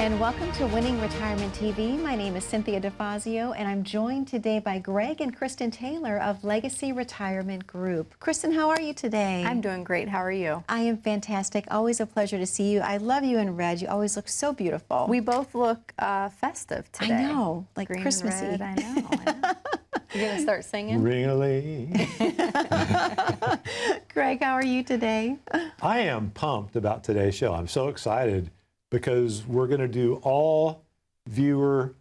And welcome to Winning Retirement TV. My name is Cynthia DeFazio, and I'm joined today by Greg and Kristen Taylor of Legacy Retirement Group. Kristen, how are you today? I'm doing great. How are you? I am fantastic. Always a pleasure to see you. I love you in red. You always look so beautiful. We both look festive today. I know, like Green Christmassy. And red, I know. You gonna start singing? Ring-a-ling. Greg, how are you today? I am pumped about today's show. I'm so excited because we're going to do all viewer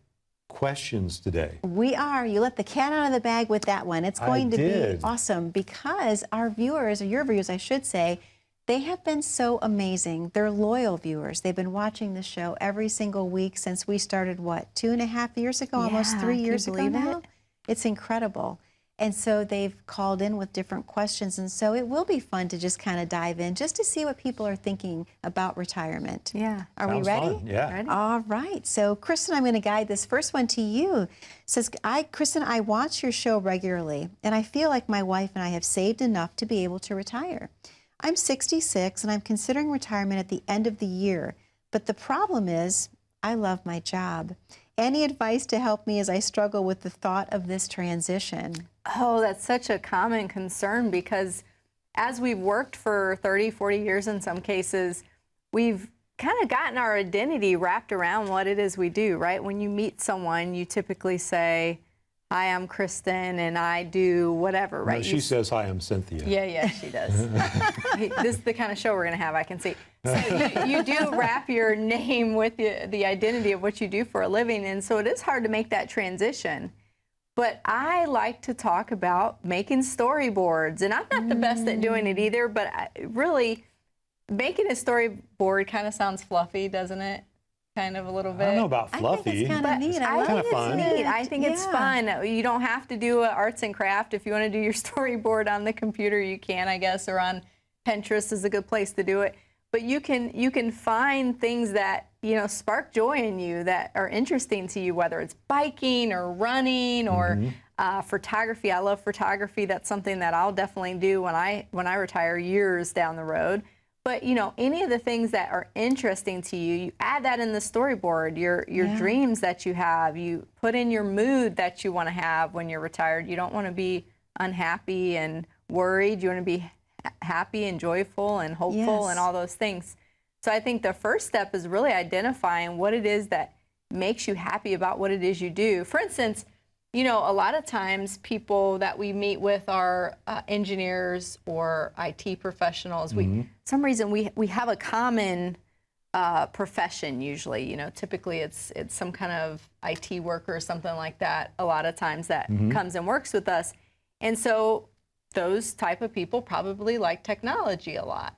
questions today. We are. You let the cat out of the bag with that one. It's going to be awesome because our viewers, or your viewers, I should say, they have been so amazing. They're loyal viewers. They've been watching the show every single week since we started, what, 2.5 years ago, almost 3 years ago now? It's incredible. And so they've called in with different questions. And so it will be fun to just kind of dive in just to see what people are thinking about retirement. Yeah. Are we ready? Fun. Yeah. Ready? All right. So, Kristen, I'm going to guide this first one to you. It says, Kristen, I watch your show regularly, and I feel like my wife and I have saved enough to be able to retire. I'm 66, and I'm considering retirement at the end of the year. But the problem is, I love my job. Any advice to help me as I struggle with the thought of this transition? Oh, that's such a common concern because as we've worked for 30, 40 years in some cases, we've kind of gotten our identity wrapped around what it is we do, right? When you meet someone, you typically say, hi, I'm Kristen, and I do whatever, right? No, she says, hi, I'm Cynthia. Yeah, she does. This is the kind of show we're going to have, I can see. So you do wrap your name with the identity of what you do for a living, and so it is hard to make that transition. But I like to talk about making storyboards, and I'm not the best at doing it either, but really making a storyboard kind of sounds fluffy, doesn't it? Kind of a little bit. I don't know about fluffy. I think it's kind of neat. I think it's fun. neat. I think it's fun. You don't have to do arts and craft. If you want to do your storyboard on the computer, you can, I guess, or on Pinterest is a good place to do it. But you can find things that, you know, spark joy in you that are interesting to you, whether it's biking or running or photography. I love photography. That's something that I'll definitely do when I retire years down the road. But, you know, any of the things that are interesting to you, you add that in the storyboard, your dreams that you have, you put in your mood that you want to have when you're retired. You don't want to be unhappy and worried. You want to be happy and joyful and hopeful and all those things. So I think the first step is really identifying what it is that makes you happy about what it is you do. For instance, you know, a lot of times people that we meet with are engineers or IT professionals. Some reason we have a common profession usually. You know, typically it's some kind of IT worker or something like that. A lot of times that comes and works with us, and so those type of people probably like technology a lot.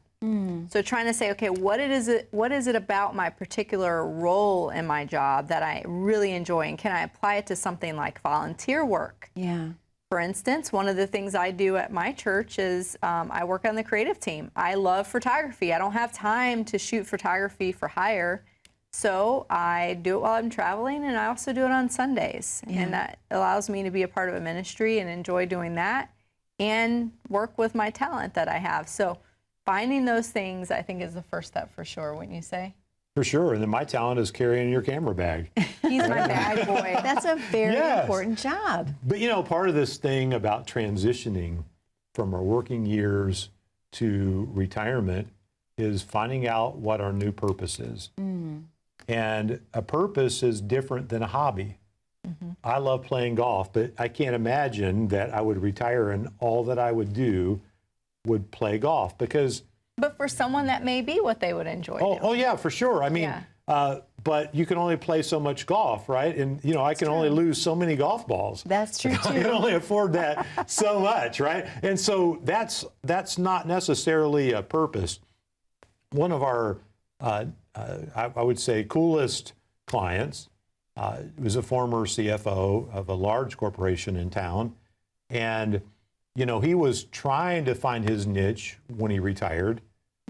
So trying to say, okay, what is it about my particular role in my job that I really enjoy, and can I apply it to something like volunteer work? Yeah. For instance, one of the things I do at my church is I work on the creative team. I love photography. I don't have time to shoot photography for hire, so I do it while I'm traveling, and I also do it on Sundays. And that allows me to be a part of a ministry and enjoy doing that and work with my talent that I have. So finding those things, I think, is the first step for sure, wouldn't you say? For sure. And then my talent is carrying your camera bag. He's my bag boy. That's a very important job. But, you know, part of this thing about transitioning from our working years to retirement is finding out what our new purpose is. And a purpose is different than a hobby. I love playing golf, but I can't imagine that I would retire and all that I would do would play golf because... But for someone that may be what they would enjoy doing. Oh yeah, for sure. I mean, but you can only play so much golf, right? And, you know, I can only lose so many golf balls. That's true, too. I can only afford that so much, right? And so that's not necessarily a purpose. One of our, I would say, coolest clients was a former CFO of a large corporation in town. And, you know, he was trying to find his niche when he retired.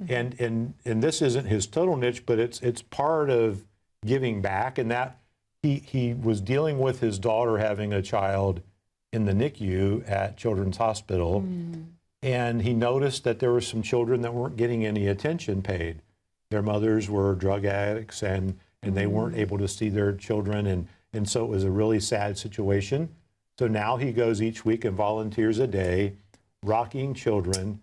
And this isn't his total niche, but it's part of giving back. And that he was dealing with his daughter having a child in the NICU at Children's Hospital. And he noticed that there were some children that weren't getting any attention paid. Their mothers were drug addicts and and they weren't able to see their children. And so it was a really sad situation. So now he goes each week and volunteers a day, rocking children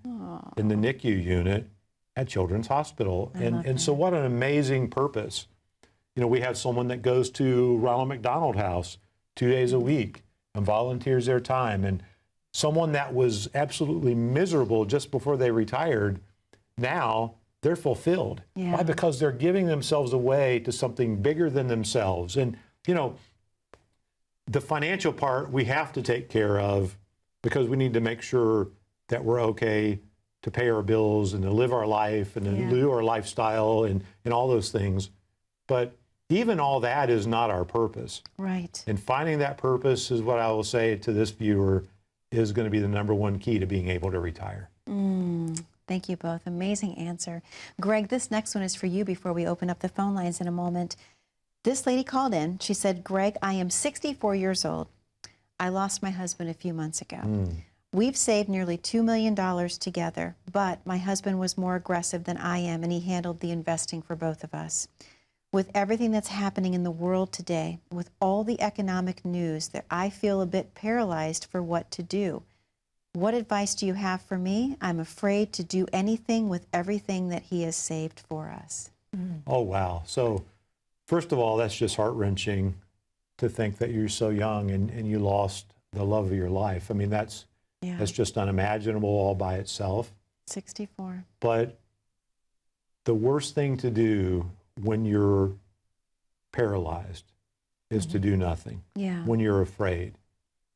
in the NICU unit at Children's Hospital. And so what an amazing purpose. You know, we have someone that goes to Ronald McDonald House 2 days a week and volunteers their time. And someone that was absolutely miserable just before they retired, now they're fulfilled. Yeah. Why? Because they're giving themselves away to something bigger than themselves. And, you know, the financial part we have to take care of because we need to make sure that we're okay to pay our bills and to live our life and to live our lifestyle and all those things. But even all that is not our purpose. Right. And finding that purpose is what I will say to this viewer is going to be the number one key to being able to retire. Thank you both. Amazing answer. Greg, this next one is for you before we open up the phone lines in a moment. This lady called in. She said, Greg, I am 64 years old. I lost my husband a few months ago. We've saved nearly $2 million together, but my husband was more aggressive than I am, and he handled the investing for both of us. With everything that's happening in the world today, with all the economic news, that I feel a bit paralyzed for what to do. What advice do you have for me? I'm afraid to do anything with everything that he has saved for us. Oh, wow. So first of all, that's just heart-wrenching to think that you're so young and you lost the love of your life. I mean, that's just unimaginable all by itself. 64. But the worst thing to do when you're paralyzed is to do nothing, when you're afraid.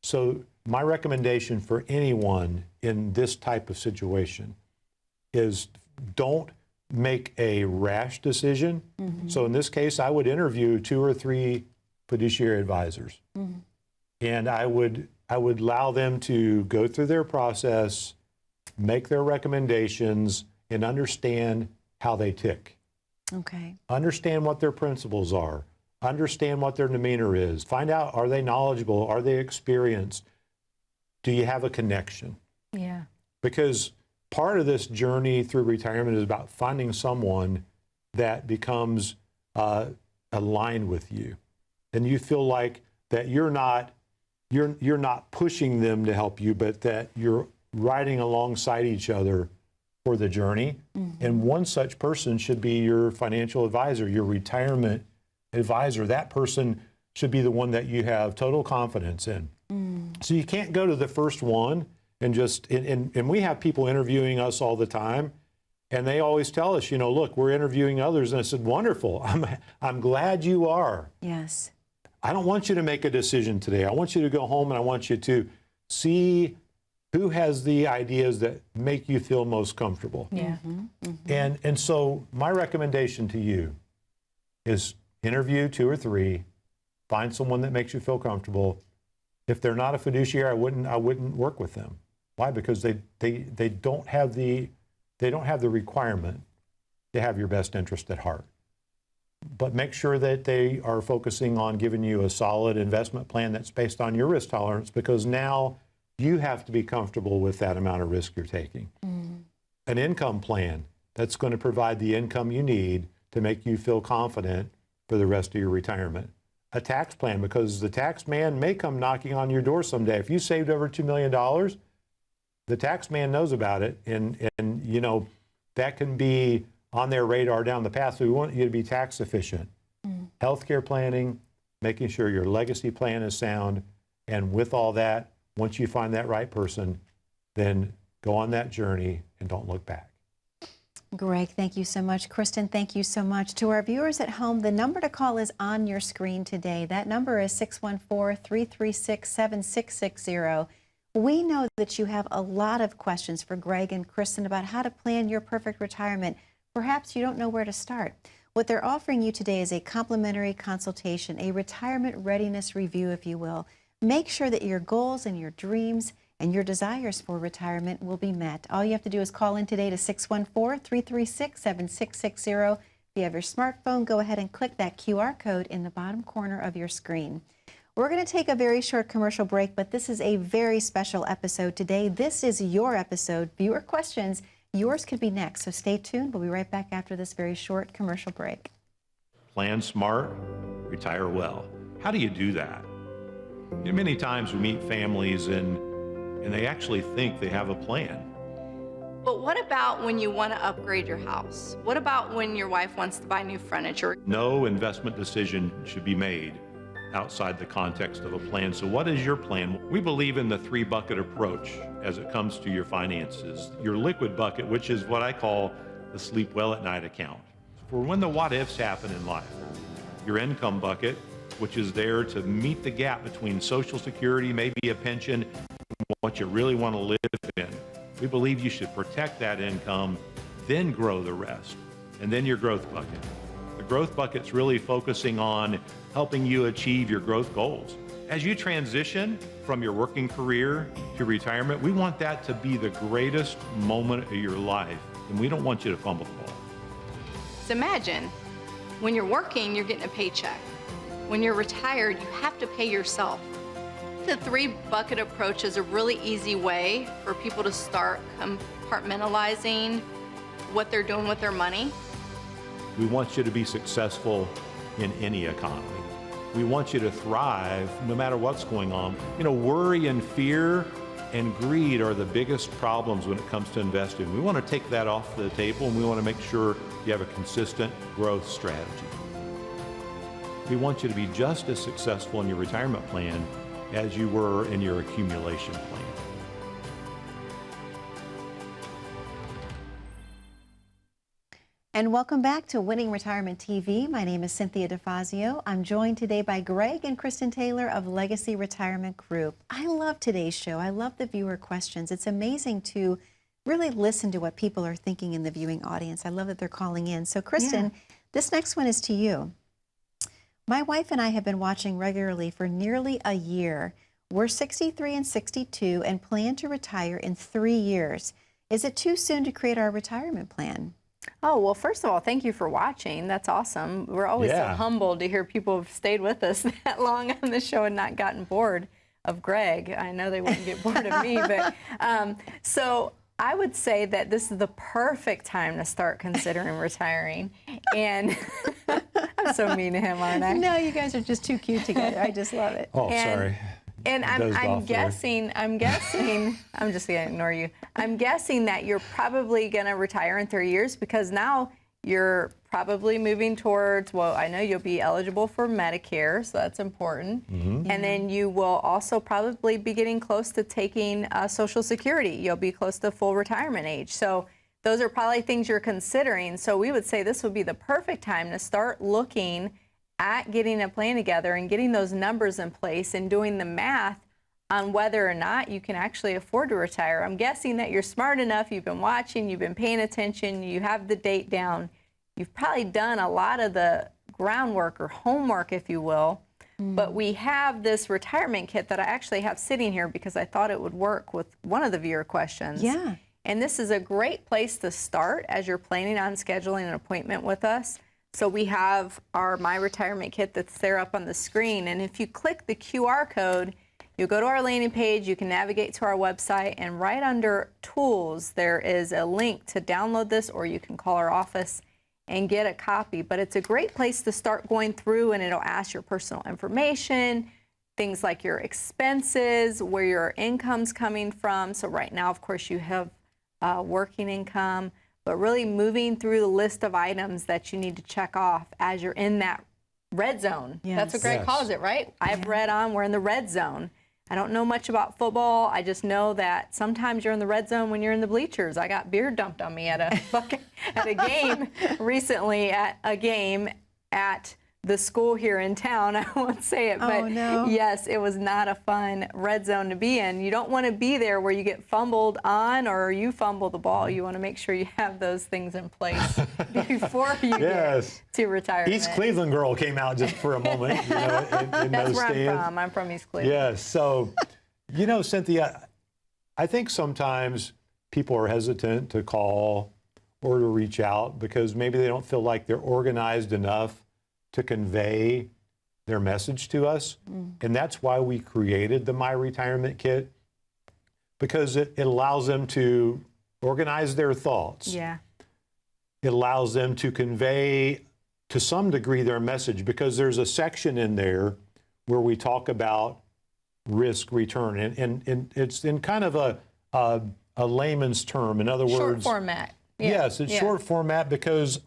So my recommendation for anyone in this type of situation is don't make a rash decision. So in this case, I would interview 2 or 3 fiduciary advisors. And I would allow them to go through their process, make their recommendations, and understand how they tick. Okay. Understand what their principles are. Understand what their demeanor is. Find out, are they knowledgeable? Are they experienced? Do you have a connection? Yeah. Because part of this journey through retirement is about finding someone that becomes aligned with you. And you feel like that you're not pushing them to help you, but that you're riding alongside each other for the journey. And one such person should be your financial advisor, your retirement advisor. That person should be the one that you have total confidence in. So you can't go to the first one and just, and we have people interviewing us all the time, and they always tell us, you know, look, we're interviewing others. And I said, wonderful. I'm glad you are. Yes. I don't want you to make a decision today. I want you to go home and I want you to see who has the ideas that make you feel most comfortable. Yeah. And so my recommendation to you is interview 2 or 3, find someone that makes you feel comfortable. If they're not a fiduciary, I wouldn't work with them. Why? Because they don't have the requirement to have your best interest at heart. But make sure that they are focusing on giving you a solid investment plan that's based on your risk tolerance, because now you have to be comfortable with that amount of risk you're taking. An income plan that's going to provide the income you need to make you feel confident for the rest of your retirement. A tax plan, because the tax man may come knocking on your door someday. If you saved over $2 million, the tax man knows about it, and you know, that can be on their radar down the path. So we want you to be tax efficient. Healthcare planning, making sure your legacy plan is sound, and with all that, once you find that right person, then go on that journey and don't look back. Greg, thank you so much. Kristen, thank you so much. To our viewers at home, the number to call is on your screen today. That number is 614-336-7660. We know that you have a lot of questions for Greg and Kristen about how to plan your perfect retirement. Perhaps you don't know where to start. What they're offering you today is a complimentary consultation, a retirement readiness review, if you will. Make sure that your goals and your dreams and your desires for retirement will be met. All you have to do is call in today to 614-336-7660. If you have your smartphone, go ahead and click that QR code in the bottom corner of your screen. We're going to take a very short commercial break, but this is a very special episode today. This is your episode. Viewer questions, yours could be next, so stay tuned. We'll be right back after this very short commercial break. Plan smart, retire well. How do you do that? Many times we meet families and they actually think they have a plan. But what about when you want to upgrade your house? What about when your wife wants to buy new furniture? No investment decision should be made outside the context of a plan. So what is your plan? We believe in the 3-bucket approach as it comes to your finances. Your liquid bucket, which is what I call the sleep well at night account, for when the what ifs happen in life. Your income bucket, which is there to meet the gap between Social Security, maybe a pension, and what you really want to live in. We believe you should protect that income, then grow the rest. And then your growth bucket. The growth bucket's really focusing on helping you achieve your growth goals. As you transition from your working career to retirement, we want that to be the greatest moment of your life, and we don't want you to fumble the ball. So imagine, when you're working, you're getting a paycheck. When you're retired, you have to pay yourself. The 3-bucket approach is a really easy way for people to start compartmentalizing what they're doing with their money. We want you to be successful in any economy. We want you to thrive no matter what's going on. Worry and fear and greed are the biggest problems when it comes to investing. We want to take that off the table, and we want to make sure you have a consistent growth strategy. We want you to be just as successful in your retirement plan as you were in your accumulation plan. And welcome back to Winning Retirement TV. My name is Cynthia DeFazio. I'm joined today by Greg and Kristen Taylor of Legacy Retirement Group. I love today's show. I love the viewer questions. It's amazing to really listen to what people are thinking in the viewing audience. I love that they're calling in. So Kristen, This next one is to you. My wife and I have been watching regularly for nearly a year. We're 63 and 62 and plan to retire in 3 years. Is it too soon to create our retirement plan? Oh, well, first of all, thank you for watching. That's awesome. We're always so humbled to hear people have stayed with us that long on the show and not gotten bored of Greg. I know they wouldn't get bored of me, but so I would say that this is the perfect time to start considering retiring. And I'm so mean to him, aren't I? No, you guys are just too cute together. I just love it. Oh, sorry. And I'm guessing, I'm just going to ignore you. I'm guessing that you're probably going to retire in 3 years because now you're probably moving towards, well, I know you'll be eligible for Medicare, so that's important. Mm-hmm. And then you will also probably be getting close to taking Social Security. You'll be close to full retirement age. So those are probably things you're considering. So we would say this would be the perfect time to start looking at getting a plan together and getting those numbers in place and doing the math on whether or not you can actually afford to retire. I'm guessing that you're smart enough, you've been watching, you've been paying attention, you have the date down. You've probably done a lot of the groundwork or homework, if you will. But we have this retirement kit that I actually have sitting here because I thought it would work with one of the viewer questions. Yeah. And this is a great place to start as you're planning on scheduling an appointment with us. So we have our My Retirement Kit that's there up on the screen. And if you click the QR code, you'll go to our landing page, you can navigate to our website, and right under Tools, there is a link to download this, or you can call our office and get a copy. But it's a great place to start going through, and it'll ask your personal information, things like your expenses, where your income's coming from. So right now, of course, you have working income, but really moving through the list of items that you need to check off as you're in that red zone. Yes. That's what Greg calls it, right? I've read on, we're in the red zone. I don't know much about football. I just know that sometimes you're in the red zone when you're in the bleachers. I got beer dumped on me at a game recently, at a game at the school here in town. I won't say it, but yes, it was not a fun red zone to be in. You don't want to be there where you get fumbled on or you fumble the ball. You want to make sure you have those things in place before you get to retirement. East Cleveland girl came out just for a moment. In That's those where stands. I'm from. I'm from East Cleveland. Yes. So, Cynthia, I think sometimes people are hesitant to call or to reach out because maybe they don't feel like they're organized enough to convey their message to us. And that's why we created the My Retirement Kit, because it allows them to organize their thoughts. Yeah. It allows them to convey to some degree their message, because there's a section in there where we talk about risk return, and it's in kind of a layman's term. In other Short words, format. Yeah. yes, it's short format, because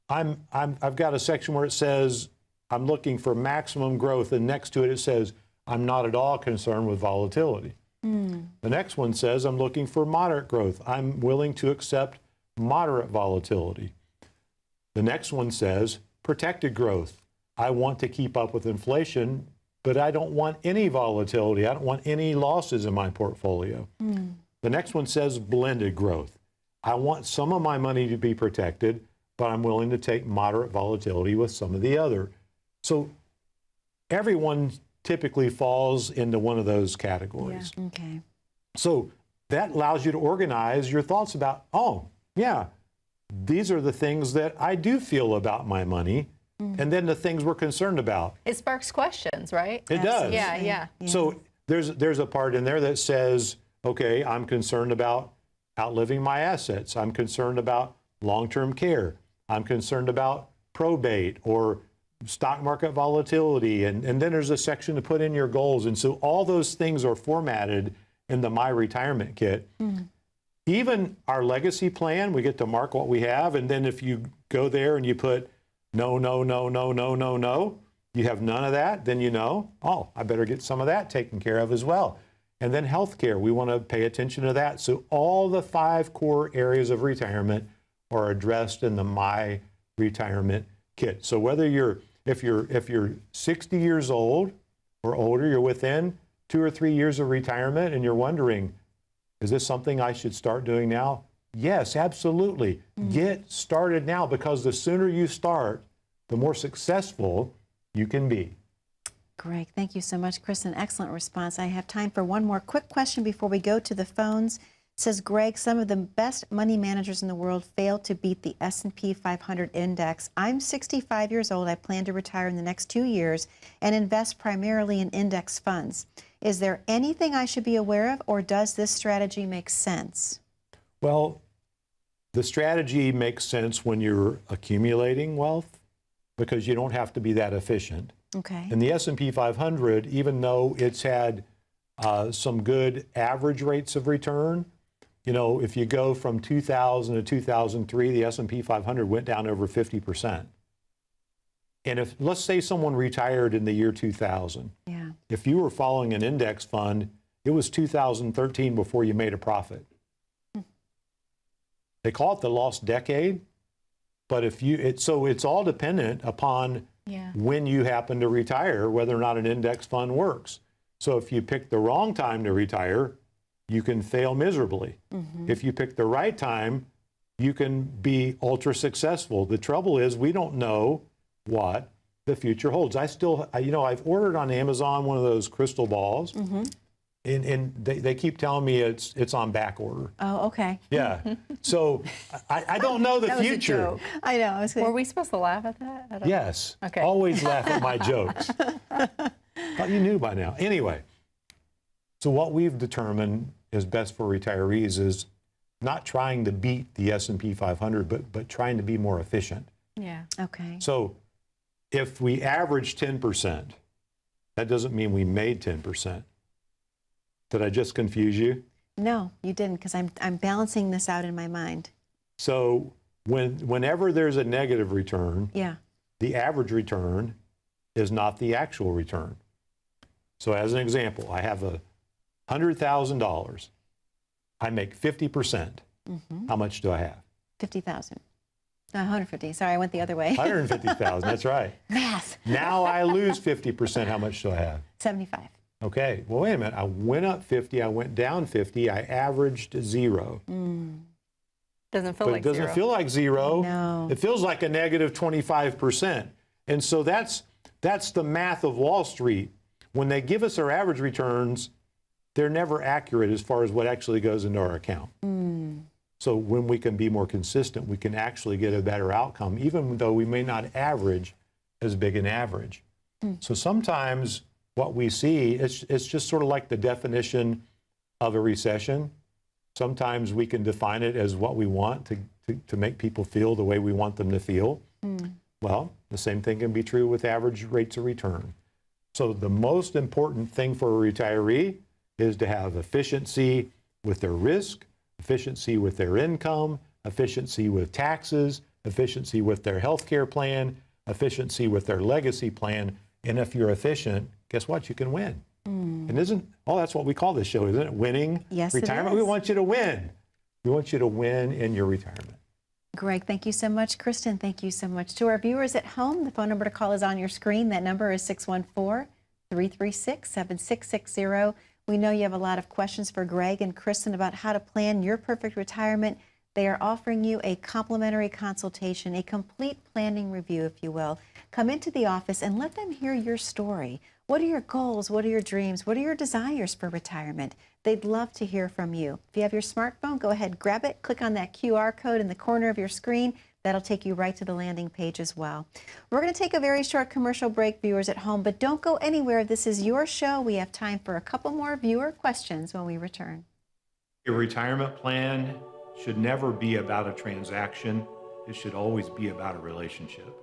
I've got a section where it says I'm looking for maximum growth, and next to it says I'm not at all concerned with volatility. The next one says I'm looking for moderate growth. I'm willing to accept moderate volatility. The next one says protected growth. I want to keep up with inflation, but I don't want any volatility. I don't want any losses in my portfolio. The next one says blended growth. I want some of my money to be protected, but I'm willing to take moderate volatility with some of the other. So everyone typically falls into one of those categories. Yeah. Okay. So that allows you to organize your thoughts about, oh, yeah, these are the things that I do feel about my money, and then the things we're concerned about. It sparks questions, right? It does. Yeah, yeah. So there's a part in there that says, okay, I'm concerned about outliving my assets. I'm concerned about long-term care. I'm concerned about probate or stock market volatility. And then there's a section to put in your goals. And so all those things are formatted in the My Retirement Kit. Even our legacy plan, we get to mark what we have. And then if you go there and you put no, no, no, no, no, no, no, you have none of that, then you know, oh, I better get some of that taken care of as well. And then healthcare, we want to pay attention to that. So all the 5 core areas of retirement are addressed in the My Retirement Kit. So whether if you're 60 years old or older, you're within 2 or 3 years of retirement and you're wondering, is this something I should start doing now? Yes, absolutely. Get started now, because the sooner you start, the more successful you can be. Greg, thank you so much. Chris, an excellent response. I have time for one more quick question before we go to the phones. It says, Greg, some of the best money managers in the world failed to beat the S&P 500 index. I'm 65 years old. I plan to retire in the next 2 years and invest primarily in index funds. Is there anything I should be aware of, or does this strategy make sense? Well, the strategy makes sense when you're accumulating wealth, because you don't have to be that efficient. Okay. And the S&P 500, even though it's had some good average rates of return, you know, if you go from 2000 to 2003, the S&P 500 went down over 50%. And if, let's say someone retired in the year 2000, Yeah. if you were following an index fund, it was 2013 before you made a profit. They call it the lost decade, but so it's all dependent upon when you happen to retire, whether or not an index fund works. So if you pick the wrong time to retire, you can fail miserably. If you pick the right time, you can be ultra successful. The trouble is, we don't know what the future holds. I've ordered on Amazon one of those crystal balls, and they keep telling me it's on back order. Oh, okay. Yeah. So I don't know the That was a future. joke. I know. I was Were we supposed to laugh at that? I don't- Yes. Okay. Always laugh at my jokes. Thought you knew by now. Anyway, so what we've determined is best for retirees is not trying to beat the S&P 500, but trying to be more efficient. Yeah. Okay. So if we average 10%, that doesn't mean we made 10%. Did I just confuse you? No, you didn't, because I'm balancing this out in my mind. So whenever there's a negative return, Yeah. the average return is not the actual return. So as an example, I have $100,000. I make 50%. How much do I have? 50,000. 150. Sorry, I went the other way. 150,000, that's right. Math. Now I lose 50%, how much do I have? 75. Okay, well, wait a minute. I went up 50, I went down 50, I averaged 0. Doesn't feel But like it doesn't zero. feel like 0. No. It feels like a negative 25%. And so that's the math of Wall Street. When they give us our average returns, they're never accurate as far as what actually goes into our account. So when we can be more consistent, we can actually get a better outcome, even though we may not average as big an average. So sometimes what we see, it's just sort of like the definition of a recession. Sometimes we can define it as what we want to make people feel the way we want them to feel. Well, the same thing can be true with average rates of return. So the most important thing for a retiree is to have efficiency with their risk, efficiency with their income, efficiency with taxes, efficiency with their health care plan, efficiency with their legacy plan. And if you're efficient, guess what? You can win. And that's what we call this show, isn't it? Winning Yes, it retirement. is. We want you to win. We want you to win in your retirement. Greg, thank you so much. Kristen, thank you so much. To our viewers at home, the phone number to call is on your screen. That number is 614-336-7660. We know you have a lot of questions for Greg and Kristen about how to plan your perfect retirement. They are offering you a complimentary consultation, a complete planning review, if you will. Come into the office and let them hear your story. What are your goals? What are your dreams? What are your desires for retirement? They'd love to hear from you. If you have your smartphone, go ahead, grab it, click on that QR code in the corner of your screen. That'll take you right to the landing page as well. We're going to take a very short commercial break, viewers at home, but don't go anywhere. This is your show. We have time for a couple more viewer questions when we return. Your retirement plan should never be about a transaction. It should always be about a relationship.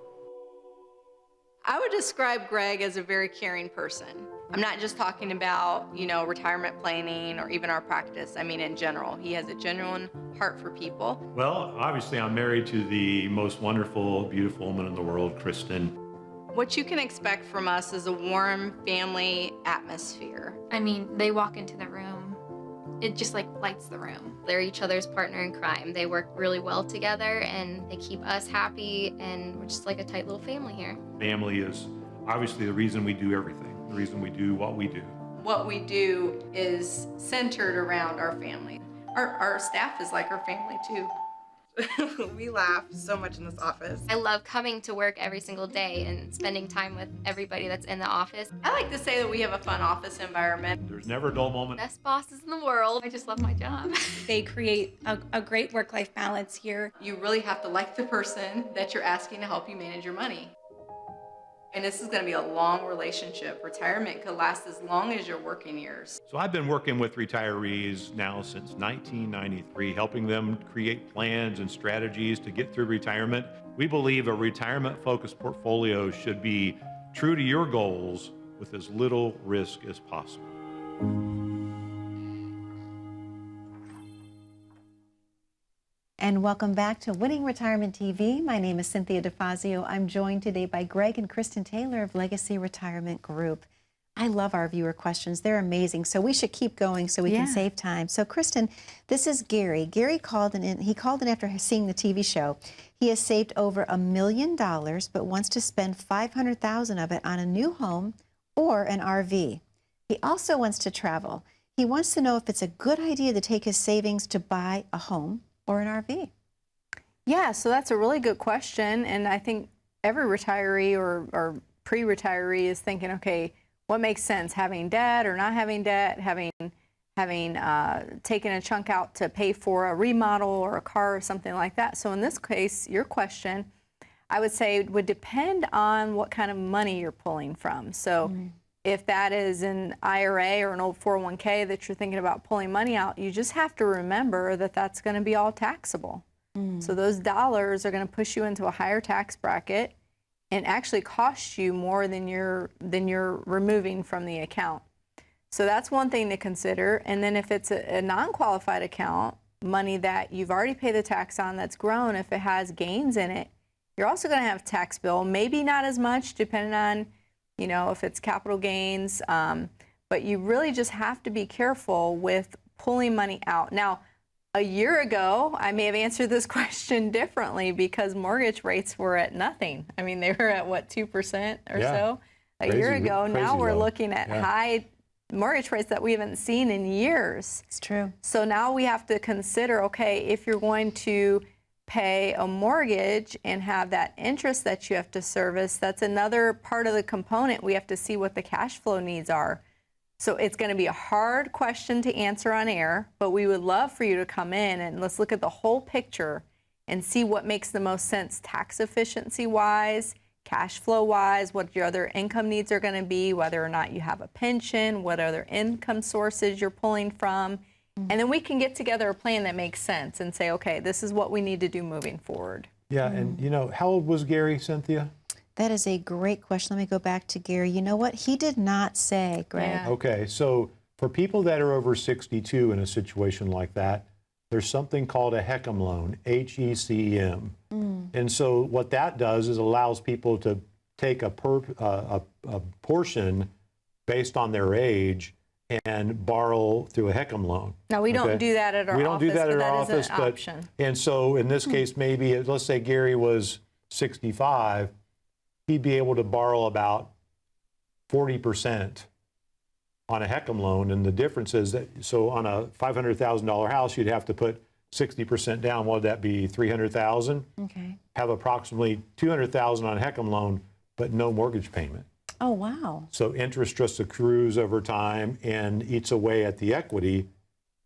I would describe Greg as a very caring person. I'm not just talking about, retirement planning or even our practice. I mean, in general, he has a genuine heart for people. Well, obviously, I'm married to the most wonderful, beautiful woman in the world, Kristen. What you can expect from us is a warm family atmosphere. I mean, they walk into the room, it just lights the room. They're each other's partner in crime. They work really well together and they keep us happy, and we're just like a tight little family here. Family is obviously the reason we do everything, the reason we do what we do. What we do is centered around our family. Our staff is like our family too. We laugh so much in this office. I love coming to work every single day and spending time with everybody that's in the office. I like to say that we have a fun office environment. There's never a dull moment. Best bosses in the world. I just love my job. They create a great work-life balance here. You really have to like the person that you're asking to help you manage your money. And this is going to be a long relationship. Retirement could last as long as your working years. So I've been working with retirees now since 1993, helping them create plans and strategies to get through retirement. We believe a retirement-focused portfolio should be true to your goals with as little risk as possible. And welcome back to Winning Retirement TV. My name is Cynthia DeFazio. I'm joined today by Greg and Kristen Taylor of Legacy Retirement Group. I love our viewer questions. They're amazing. So we should keep going so we can save time. So Kristen, this is Gary. Gary called in. He called in after seeing the TV show. He has saved over $1 million, but wants to spend $500,000 of it on a new home or an RV. He also wants to travel. He wants to know if it's a good idea to take his savings to buy a home or an RV. Yeah, so that's a really good question. And I think every retiree or pre-retiree is thinking, okay, what makes sense? Having debt or not having debt? Having taken a chunk out to pay for a remodel or a car or something like that. So in this case, your question, I would say would depend on what kind of money you're pulling from. So if that is an IRA or an old 401k that you're thinking about pulling money out, you just have to remember that that's going to be all taxable. So those dollars are going to push you into a higher tax bracket and actually cost you more than you're removing from the account. So that's one thing to consider. And then if it's a non-qualified account, money that you've already paid the tax on that's grown, if it has gains in it, you're also going to have a tax bill, maybe not as much depending on if it's capital gains, but you really just have to be careful with pulling money out. Now, a year ago, I may have answered this question differently because mortgage rates were at nothing. I mean, they were at, 2% or so a year ago. Now we're looking at high mortgage rates that we haven't seen in years. It's true. So now we have to consider, okay, if you're going to pay a mortgage and have that interest that you have to service, that's another part of the component. We have to see what the cash flow needs are. So it's going to be a hard question to answer on air, but we would love for you to come in and let's look at the whole picture and see what makes the most sense tax efficiency wise, cash flow wise, what your other income needs are going to be, whether or not you have a pension, what other income sources you're pulling from, And then we can get together a plan that makes sense and say, okay, this is what we need to do moving forward. Yeah, and how old was Gary, Cynthia? That is a great question. Let me go back to Gary. You know what? He did not say, Greg. Yeah. Okay, so for people that are over 62 in a situation like that, there's something called a HECM loan, HECM. And so what that does is allows people to take a portion based on their age and borrow through a HECM loan. Now, we don't Okay? do that at our office. We don't do that at our but that is office, an but option. and so in this case, maybe let's say Gary was 65, he'd be able to borrow about 40% on a HECM loan, and the difference is that so on a $500,000 house, you'd have to put 60% down. What would that be? 300,000. Okay. Have approximately 200,000 on a HECM loan, but no mortgage payment. Oh, wow. So interest just accrues over time and eats away at the equity,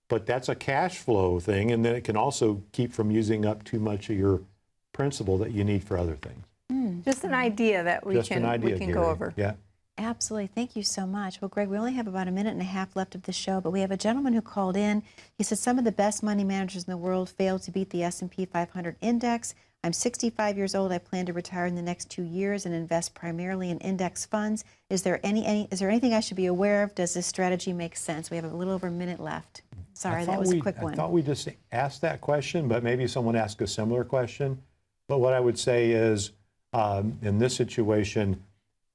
but that's a cash flow thing, and then it can also keep from using up too much of your principal that you need for other things. Just an idea that we Just can an idea, we can Gary. go over. Yeah. Absolutely. Thank you so much. Well, Greg, we only have about a minute and a half left of the show, but we have a gentleman who called in. He said some of the best money managers in the world failed to beat the S&P 500 index. I'm 65 years old. I plan to retire in the next 2 years and invest primarily in index funds. Is there anything I should be aware of? Does this strategy make sense? We have a little over a minute left. Sorry, that was a quick one. I thought we just asked that question, but maybe someone asked a similar question. But what I would say is, in this situation,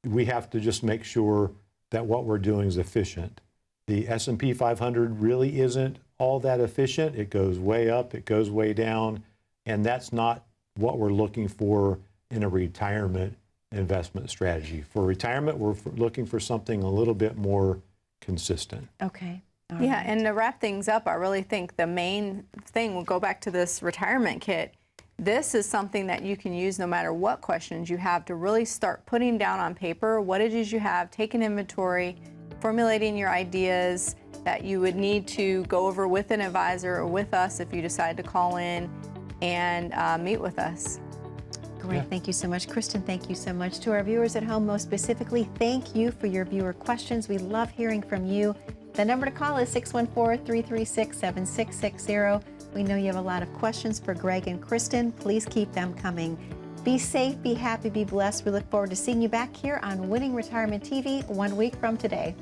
we have to just make sure that what we're doing is efficient. The S&P 500 really isn't all that efficient. It goes way up, it goes way down, and that's not what we're looking for in a retirement investment strategy. For retirement, we're looking for something a little bit more consistent. Okay. All Yeah, right. and to wrap things up, I really think the main thing, we'll go back to this retirement kit. This is something that you can use no matter what questions you have to really start putting down on paper what it is you have, take an inventory, formulating your ideas that you would need to go over with an advisor or with us if you decide to call in and meet with us. Great. Thank you so much. Kristen, thank you so much. To our viewers at home, most specifically, thank you for your viewer questions. We love hearing from you. The number to call is 614-336-7660. We know you have a lot of questions for Greg and Kristen. Please keep them coming. Be safe, be happy, be blessed. We look forward to seeing you back here on Winning Retirement TV 1 week from today.